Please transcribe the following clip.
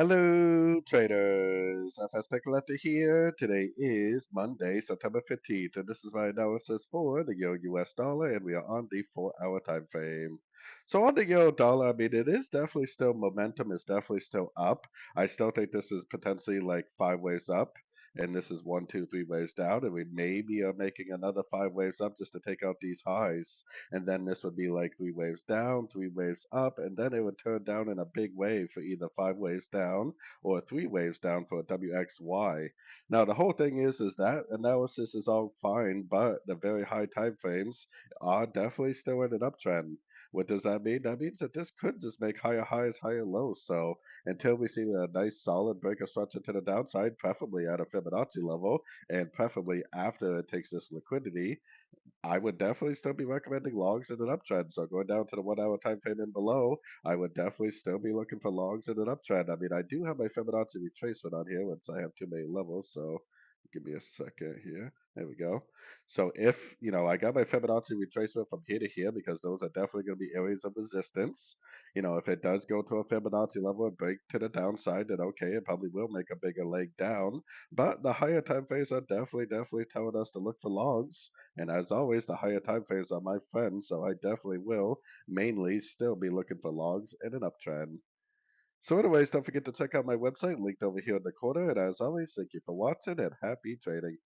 Hello, traders. FX Pip Collector here. Today is Monday, September 15th, and this is my analysis for the Euro US dollar, and we are on the 4-hour time frame. So on the Euro dollar, I mean, it is definitely still momentum is definitely still up. I still think this is potentially like 5 waves up, and this is 1, 2, 3 waves down, and we maybe are making another 5 waves up just to take out these highs. And then this would be like 3 waves down, 3 waves up, and then it would turn down in a big wave for either 5 waves down or 3 waves down for a WXY. Now the whole thing is that analysis is all fine, but the very high time frames are definitely still in an uptrend. What does that mean? That means that this could just make higher highs, higher lows. So until we see a nice solid break of structure to the downside, preferably at a Fibonacci level, and preferably after it takes this liquidity, I would definitely still be recommending longs in an uptrend. So going down to the 1 hour time frame and below, I would definitely still be looking for longs in an uptrend. I mean, I do have my Fibonacci retracement on here once I have too many levels. So give me a second here. There we go. So if, I got my Fibonacci retracement from here to here because those are definitely going to be areas of resistance. If it does go to a Fibonacci level and break to the downside, then okay, it probably will make a bigger leg down. But the higher time frames are definitely telling us to look for longs. And as always, the higher time frames are my friends, so I definitely will mainly still be looking for logs in an uptrend. So anyways, don't forget to check out my website linked over here in the corner. And as always, thank you for watching and happy trading.